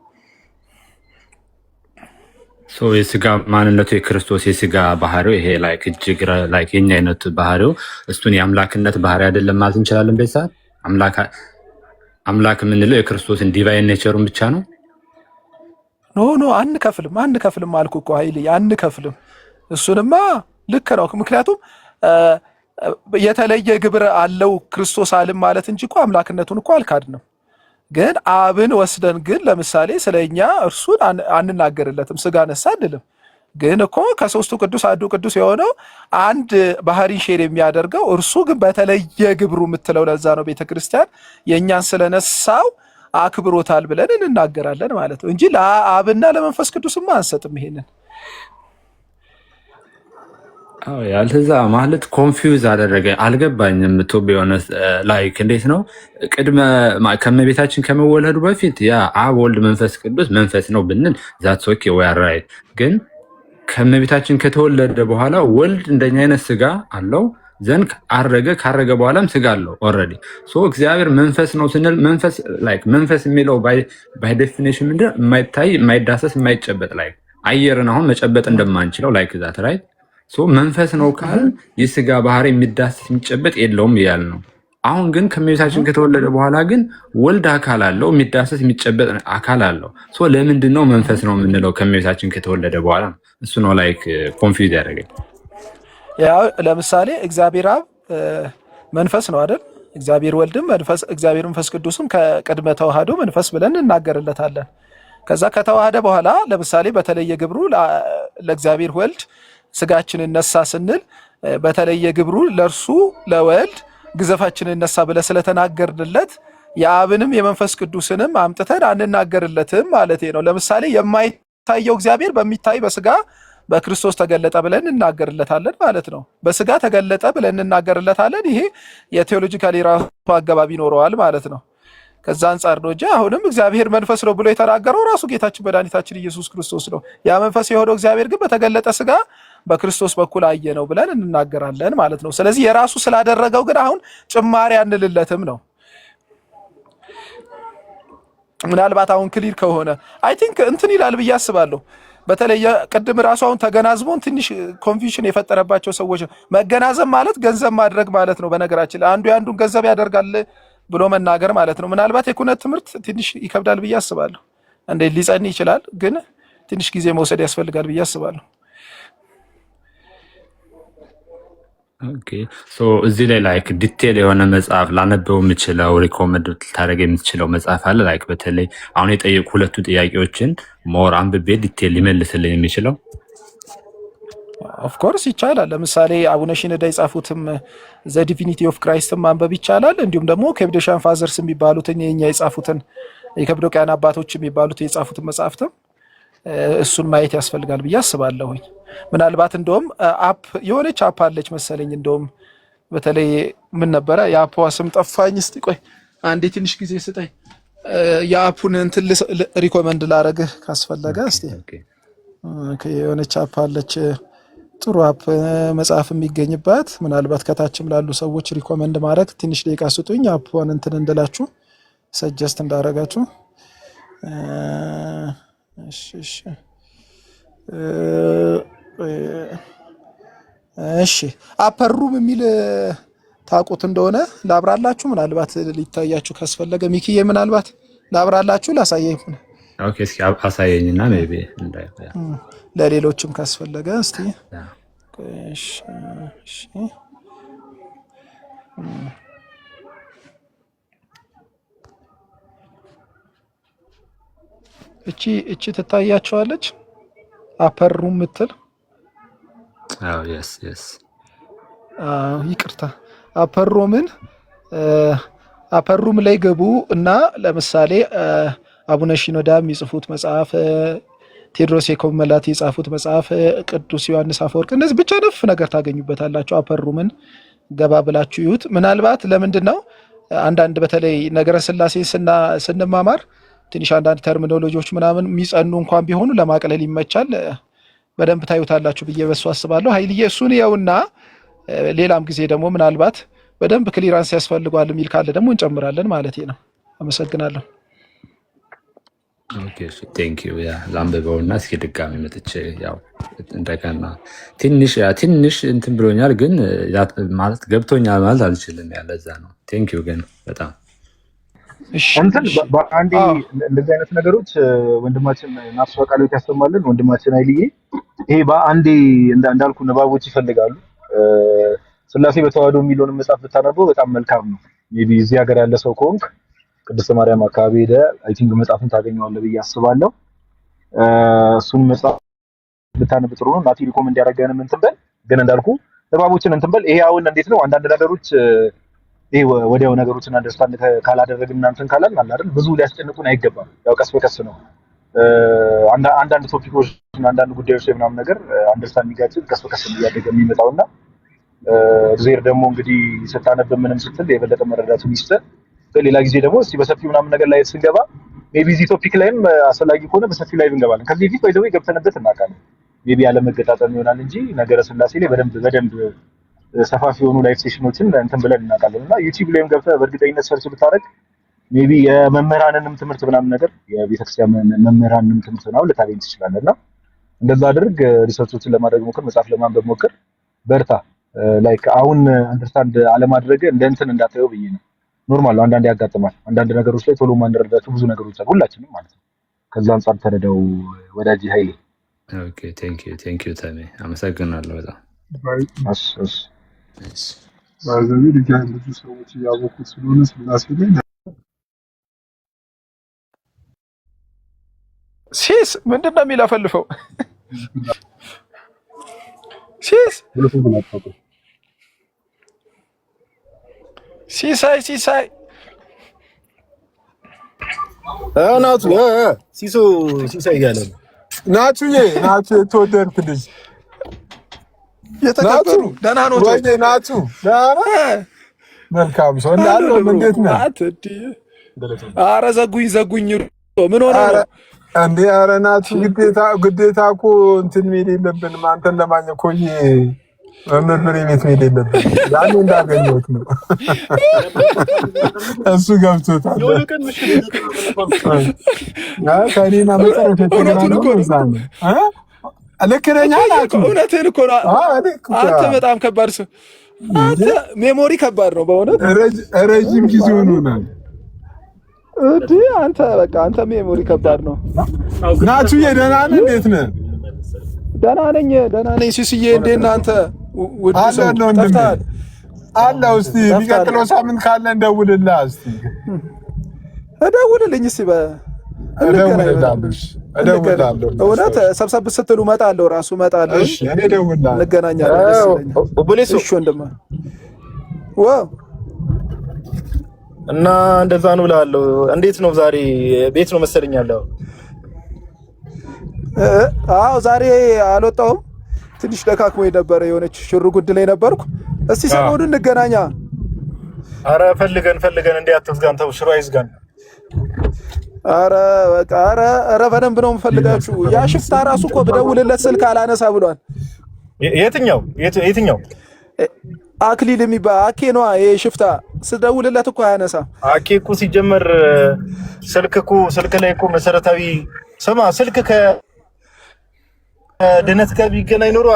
የስጋ ማንነቱ የክርስቶስ የስጋ ባህሪው ይሄ ላይክ እጅግ ላይክ የኛ አይነት ባህሪው እሱን የአምላክነት ባህሪ አይደለም ማለት እንችላለን። በሰዓት አምላክ የምንለው የክርስቶስን ዲቫይን ኔቸሩን ብቻ ነው። ኖ አንከፍልም አልኩ እኮ ኃይል አንከፍልም። እሱንማ ልክ ነው። ምክንያቱም የተለየ ግብር አለው ክርስቶስ አልም ማለት እንጂ እኮ አምላክነቱን እኮ አልካድንም። ግን አብን ወስደን ግን ለምሳሌ ስለኛ እርሱን አንናገርለትም፣ ስጋ ነሳ አንልም። ግን እኮ ከሶስቱ ቅዱስ አንዱ ቅዱስ የሆነው አንድ ባህሪ ሼር የሚያደርገው እርሱ ግን በተለየ ግብሩ የምትለው ለዛ ነው ቤተክርስቲያን የእኛን ስለነሳው አክብሮታል ብለን እንናገራለን ማለት ነው እንጂ ለአብና ለመንፈስ ቅዱስማ አንሰጥም ይሄንን። ያልተዛ ማለት ኮንፊውዝ አደረገ አልገባኝም። ቶብ የሆነ ላይክ እንዴት ነው ቅድመ ከመቤታችን ከመወለዱ በፊት ያ አብ ወልድ መንፈስ ቅዱስ መንፈስ ነው ብንል ዛትስ ኦኬ ወይ ራይት። ግን ከመቤታችን ከተወለደ በኋላ ወልድ እንደኛ አይነት ስጋ አለው ዘንድ አረገ፣ ካረገ በኋላም ስጋ አለው ኦልሬዲ። ሶ እግዚአብሔር መንፈስ ነው ስንል መንፈስ ላይክ መንፈስ የሚለው ባይ ዴፊኒሽን ምንድን ነው? የማይታይ የማይዳሰስ የማይጨበጥ ላይክ አየርን አሁን መጨበጥ እንደማንችለው ላይክ ዛት ራይት። ሶ መንፈስ ነው ካልን የስጋ ባህሪ የሚዳሰስ የሚጨበጥ የለውም እያል ነው። አሁን ግን ከመቤታችን ከተወለደ በኋላ ግን ወልድ አካል አለው፣ የሚዳሰስ የሚጨበጥ አካል አለው። ሶ ለምንድን ነው መንፈስ ነው የምንለው ከመቤታችን ከተወለደ በኋላ? እሱ ነው ላይክ ኮንፊውዝ ያደረገኝ። ያው ለምሳሌ እግዚአብሔር አብ መንፈስ ነው አይደል? እግዚአብሔር ወልድም መንፈስ፣ እግዚአብሔር መንፈስ ቅዱስም ከቅድመ ተዋህዶ መንፈስ ብለን እናገርለታለን። ከዛ ከተዋህደ በኋላ ለምሳሌ በተለየ ግብሩ ለእግዚአብሔር ወልድ ስጋችንን ነሳ ስንል በተለየ ግብሩ ለእርሱ ለወልድ ግዘፋችንን ነሳ ብለህ ስለተናገርንለት የአብንም የመንፈስ ቅዱስንም አምጥተን አንናገርለትም ማለት ነው። ለምሳሌ የማይታየው እግዚአብሔር በሚታይ በስጋ በክርስቶስ ተገለጠ ብለን እናገርለታለን ማለት ነው። በስጋ ተገለጠ ብለን እናገርለታለን። ይሄ የቴዎሎጂካሊ ራሱ አገባብ ይኖረዋል ማለት ነው። ከዛ አንጻር ነው እንጂ አሁንም እግዚአብሔር መንፈስ ነው ብሎ የተናገረው ራሱ ጌታችን መድኃኒታችን ኢየሱስ ክርስቶስ ነው። ያ መንፈስ የሆነው እግዚአብሔር ግን በተገለጠ ስጋ በክርስቶስ በኩል አየ ነው ብለን እንናገራለን ማለት ነው። ስለዚህ የራሱ ስላደረገው ግን አሁን ጭማሪ አንልለትም ነው። ምናልባት አሁን ክሊር ከሆነ አይ ቲንክ እንትን ይላል ብዬ አስባለሁ። በተለይ ቅድም ራሱ አሁን ተገናዝቦን ትንሽ ኮንፊውዥን የፈጠረባቸው ሰዎች መገናዘብ ማለት ገንዘብ ማድረግ ማለት ነው። በነገራችን ላይ አንዱ የአንዱን ገንዘብ ያደርጋል ብሎ መናገር ማለት ነው። ምናልባት የኩነት ትምህርት ትንሽ ይከብዳል ብዬ አስባለሁ። እንዴ ሊጸን ይችላል፣ ግን ትንሽ ጊዜ መውሰድ ያስፈልጋል ብዬ አስባለሁ። ኦኬ ሶ እዚህ ላይ ላይክ ዲቴል የሆነ መጽሐፍ ላነበው የምችለው ሪኮመንድ ልታደርግ የምትችለው መጽሐፍ አለ? ላይክ በተለይ አሁን የጠየቁ ሁለቱ ጥያቄዎችን ሞር አንብቤ ዲቴል ሊመልስልኝ የሚችለው? ኦፍኮርስ ይቻላል። ለምሳሌ አቡነ ሽኖዳ የጻፉትም ዘ ዲቪኒቲ ኦፍ ክራይስትም ማንበብ ይቻላል። እንዲሁም ደግሞ ኬፕዶሻን ፋዘርስ የሚባሉትን የኛ የጻፉትን የከብዶቅያን አባቶች የሚባሉት የጻፉትን መጽሐፍትም እሱን ማየት ያስፈልጋል ብዬ አስባለሁኝ። ምናልባት እንደውም አፕ የሆነች አፕ አለች መሰለኝ። እንደውም በተለይ ምን ነበረ የአፕዋ ስም ጠፋኝ። እስቲ ቆይ አንዴ ትንሽ ጊዜ ስጠኝ። የአፑን እንትን ሪኮመንድ ላረግህ ካስፈለገ እስቲ። የሆነች አፕ አለች ጥሩ አፕ መጽሐፍ የሚገኝባት። ምናልባት ከታችም ላሉ ሰዎች ሪኮመንድ ማድረግ ትንሽ ደቂቃ ስጡኝ። አፑን እንትን እንድላችሁ ሰጀስት እንዳረጋችሁ። እሺ አፐር ሩም የሚል ታውቁት እንደሆነ ላብራላችሁ። ምናልባት ሊታያችሁ ካስፈለገ ሚኪዬ ምናልባት ላብራላችሁ ላሳየኝ። ኦኬ እስኪ አሳየኝና ሜቢ ለሌሎችም ካስፈለገ እስቲ እቺ ትታያቸዋለች አፐር ሩም ምትል። ይቅርታ አፐር ሩም ላይ ገቡ እና ለምሳሌ አቡነ ሽኖዳ የሚጽፉት መጽሐፍ፣ ቴዎድሮስ የኮመላት የጻፉት መጽሐፍ፣ ቅዱስ ዮሐንስ አፈወርቅ፣ እነዚህ ብቻ ነፍ ነገር ታገኙበታላችሁ። አፐር ሩምን ገባ ብላችሁ ይዩት። ምናልባት ለምንድን ነው አንዳንድ በተለይ ነገረ ስላሴ ስንማማር ትንሽ አንዳንድ ተርሚኖሎጂዎች ምናምን የሚጸኑ እንኳን ቢሆኑ ለማቅለል ይመቻል። በደንብ ታዩታላችሁ ብዬ በሱ አስባለሁ። ኃይልዬ እሱን ያውና ሌላም ጊዜ ደግሞ ምናልባት በደንብ ክሊራንስ ያስፈልገዋል የሚል ካለ ደግሞ እንጨምራለን ማለት ነው። አመሰግናለሁ። ኦኬ እሺ ቴንክ ዩ። ያ ላንብበውና እስኪ ድጋሚ መጥቼ ያው እንደገና ትንሽ እንትን ብሎኛል፣ ግን ማለት ገብቶኛል ማለት አልችልም። ያለዛ ነው። ቴንክ ዩ ግን በጣም እንትን በአንዴ እንደዚህ አይነት ነገሮች ወንድማችን ናፍሱ ቃሎት ያሰማልን ወንድማችን አይልዬ ይሄ በአንዴ እንዳልኩ ንባቦች ይፈልጋሉ። ስላሴ በተዋህዶ የሚለውን መጽሐፍ ብታነበው በጣም መልካም ነው። ሜቢ እዚህ ሀገር ያለ ሰው ከሆንክ ቅድስተ ማርያም አካባቢ ሄደ አይ ቲንክ መጽሐፉን ታገኘዋለህ ብዬ አስባለሁ። እሱን መጽሐፍ ብታነብ ጥሩ ነው። ናቲ ሪኮመንድ ያደረገንም እንትን በል ግን እንዳልኩ ንባቦችን እንትን በል። ይሄ አሁን እንዴት ነው አንዳንድ ነገሮች ይሄ ወዲያው ነገሮችን አንደርስታንድ ካላደረግን እናንተን ካላልን አለ አይደል ብዙ ሊያስጨንቁን አይገባም። ያው ቀስ በቀስ ነው አንዳንድ ቶፒኮች አንዳንድ ጉዳዮች ላይ ምናምን ነገር አንደርስታንድ የሚጋጭን ቀስ በቀስ እያደገ የሚመጣውና ዜር ደግሞ እንግዲህ ስታነብ ምንም ስትል የበለጠ መረዳት ሚስጥር በሌላ ጊዜ ደግሞ እስቲ በሰፊው ምናምን ነገር ላይ ስንገባ ሜቢ ዚ ቶፒክ ላይም አስፈላጊ ከሆነ በሰፊው ላይ እንገባለን። ከዚህ ፊት ባይዘው ገብተንበት እናውቃለን። ሜቢ ያለ መገጣጠም ይሆናል እንጂ ነገረ ስላሴ ላይ በደንብ ሰፋፊ የሆኑ ላይፍ ሴሽኖችን እንትን ብለን እናውቃለንና ዩቲዩብ ላይም ገብተህ በእርግጠኝነት ሰርች ብታረግ ሜቢ የመምህራንንም ትምህርት ምናምን ነገር የቤተክርስቲያን መምህራንንም ትምህርት ምናምን ልታገኝ ትችላለህና እንደዛ አድርግ። ሪሰርቾችን ለማድረግ ሞክር፣ መጽሐፍ ለማንበብ ሞክር፣ በርታ። ላይክ አሁን አንደርስታንድ አለማድረግ እንደ እንትን እንዳታየው ብዬ ነው። ኖርማል ነው፣ አንዳንዴ ያጋጥማል። አንዳንድ ነገሮች ላይ ቶሎ ማንረዳቸው ብዙ ነገሮች አሉ፣ ሁላችንም ማለት ነው። ከዛ አንጻር ተረዳው ወዳጅ ኃይሌ። ኦኬ ቴንክ ዩ ተሜ፣ አመሰግናለሁ በጣም ባይዘዊ ልጅያን ብዙ ሰዎች እያወቁት ስለሆነ ስላሴ ላይ ሲስ ምንድን ነው የሚለፈልፈው? ሲስ ሲሳይ ናቱ ሲሳይ እያለ ነው። ናቱዬ የተወደድክ ልጅ የተከበሩ ደህና ነው ወይ? ናቱ መልካም ሰው እንዳለው እንዴት ነህ? ኧረ ዘጉኝ ምን ሆነ ነው እንዴ? ኧረ ናቱ ግዴታ እኮ እንትን መሄድ የለብንም አንተን ለማግኘት እኮ መምህር ቤት መሄድ የለብንም። ያኔ እንዳገኘሁት ነው እሱ ገብቶታል። ከእኔና መጨረሻ የተገናኘው እዛ ነው። ልክ ነኝ። እውነትህን እኮ ነው። አንተ በጣም ከባድ ሰው፣ አንተ ሜሞሪ ከባድ ነው በእውነት። ረጅም ጊዜ ሆኖናል እንዴ አንተ ሜሞሪ ከባድ ነው። ናቱዬ ደህና ነህ? እንዴት ነህ? ደህና ነኝ። ሲስዬ እንዴት ነህ አንተ? ውድ ሰው ጠፍተሃል አለው። እስቲ የሚቀጥለው ሳምንት ካለ እንደውልልህ። እስቲ እደውልልኝ እስቲ እደውላለሁ። እውነት ሰብሰብ ስትሉ እመጣለሁ። እሺ እኔ እደውላለሁ። እንገናኛለን። እሺ ወንድማ እና እንደዛ ነው እላለሁ። እንዴት ነው ዛሬ? ቤት ነው መሰለኝ ያለው። አዎ ዛሬ አልወጣሁም። ትንሽ ደካክሞኝ ነበረ። የሆነች ሽሩ ጉድ ላይ ነበርኩ። እስቲ ሰሞኑን እንገናኛ። አረ ፈልገን እንዴ አትዝጋን። ተው ሽሮ አይዝጋን። አረ በደንብ ነው የምፈልጋችሁ። ያ ሽፍታ ራሱ እኮ ብደውልለት ስልክ አላነሳ ብሏል። የትኛው አክሊል የሚባል አኬ ነዋ። ይሄ ሽፍታ ስደውልለት እኮ አያነሳ። አኬ እኮ ሲጀመር ስልክ ላይ እኮ መሰረታዊ ስልክ ከድነት ጋር ቢገናኝ ኖሮ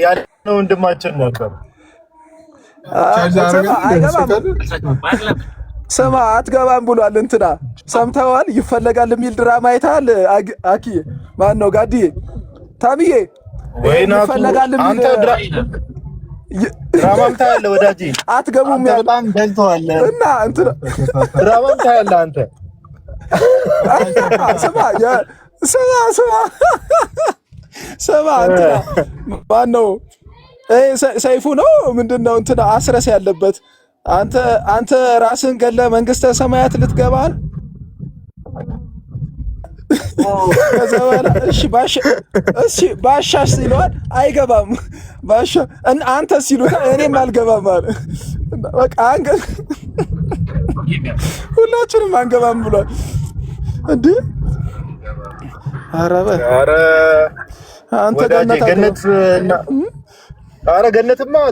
ያለው ወንድማችን ነበር። ስማ አትገባም ብሏል። እንትና ሰምተዋል። ይፈለጋል የሚል ድራማ አይተሃል? አኪ ማን ነው? ጋዲዬ ታምዬ ይፈለጋል የሚል ድራማም ታያለህ ወዳጄ። አትገቡም በጣም ደልተዋል እና እንትና ድራማም ታያለህ አንተ። ስማ እንትና ማን ነው? ሰይፉ ነው ምንድን ነው? እንትና አስረስ ያለበት አንተ ራስን ገለ መንግስተ ሰማያት ልትገባ እሺ ባሻሽ ሲለዋል አይገባም። ባሻ አንተ ሲሉት እኔም አልገባም ማለት በቃ ሁላችንም አንገባም ብሏል። እንዴ ኧረ አንተ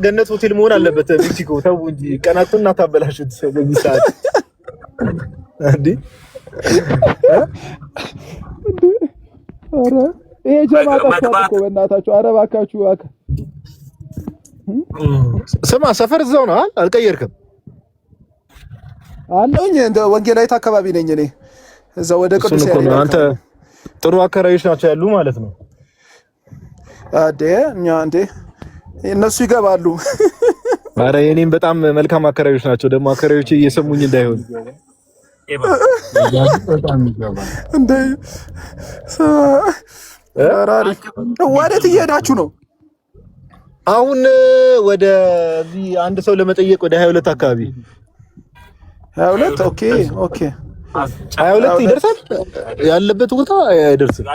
ገነት ሆቴል መሆን አለበት። ሜክሲኮ ተው እንጂ ቀናቱን አታበላሹት በዚህ ሰዓት እንዴ። ኧረ ይሄ ጀማ ጠፍቷል እኮ በእናታችሁ። ኧረ እባካችሁ ስማ ሰፈር እዛው ነው አልቀየርክም? አለኝ እንደ ወንጌላዊት አካባቢ ነኝ እኔ እዛ ወደ ቅዱስ ያሬድ አንተ ጥሩ አከራዮች ናቸው ያሉ ማለት ነው። እኛ እንዴ እነሱ ይገባሉ። ኧረ የኔም በጣም መልካም አከራዮች ናቸው። ደግሞ አከራዮች እየሰሙኝ እንዳይሆን እንዴ ወዴት እየሄዳችሁ ነው? አሁን ወደዚህ አንድ ሰው ለመጠየቅ ወደ 22 አካባቢ 22 ኦኬ 22 ይደርሳል። ያለበት ቦታ አይደርስም።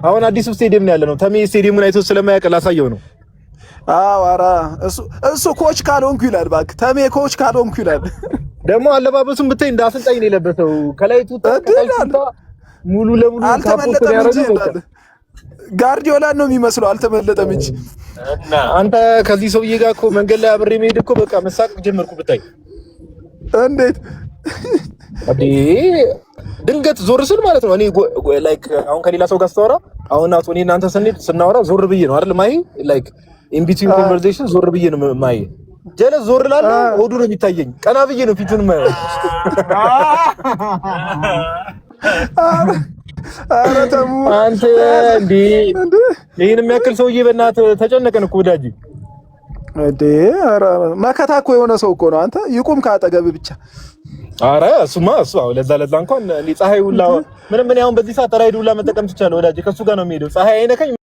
አሁን አዲሱ ስቴዲየም ነው ያለነው። ተሜ ስቴዲየሙን አይቶ ስለማያውቅ ላሳየው ነው። አዎ ኧረ እሱ ኮች ካልሆንኩ ይላል። እባክህ ተሜ ኮች ካልሆንኩ ይላል። ደግሞ አለባበሱን ብታይ እንደ አሰልጣኝ ነው የለበሰው። ከላይ ቱታ ሙሉ ለሙሉ አልተመለጠም እንጂ ጋርዲዮላ ነው የሚመስለው። አልተመለጠም እንጂ አንተ ከዚህ ሰውዬ ጋር እኮ መንገድ ላይ አብሬ መሄድ እኮ በቃ መሳቅ ጀመርኩ። ብታይ እንዴት ድንገት ዞር ስል ማለት ነው እኔ ላይክ አሁን ከሌላ ሰው ጋር ስታወራ አሁን አቶ እኔ እናንተ ስናወራ ዞር ብዬ ነው አይደል ማይ ላይክ ኢን ቢትዊን ኮንቨርሴሽን ዞር ብዬ ነው ማይ ጀለስ ዞር ላለ ሆዱ ነው የሚታየኝ። ቀና ብዬ ነው ፊቱን ማይ ኧረ ተሙ አንተ እንዴ ይሄን የሚያክል ሰውዬ በእናትህ ተጨነቀን እኮ ወዳጅ እንዴ ኧረ መከታ እኮ የሆነ ሰው እኮ ነው። አንተ ይቁም ካጠገብ ብቻ። ኧረ እሱማ እሱ አዎ ለዛ እንኳን ፀሐይ ሁላ ምንም ምን አሁን በዚህ ሰዓት ራይድ ሁላ መጠቀም ትችላለህ ወዳጅ። ከሱ ጋር ነው የሚሄደው ፀሐይ አይነከኝ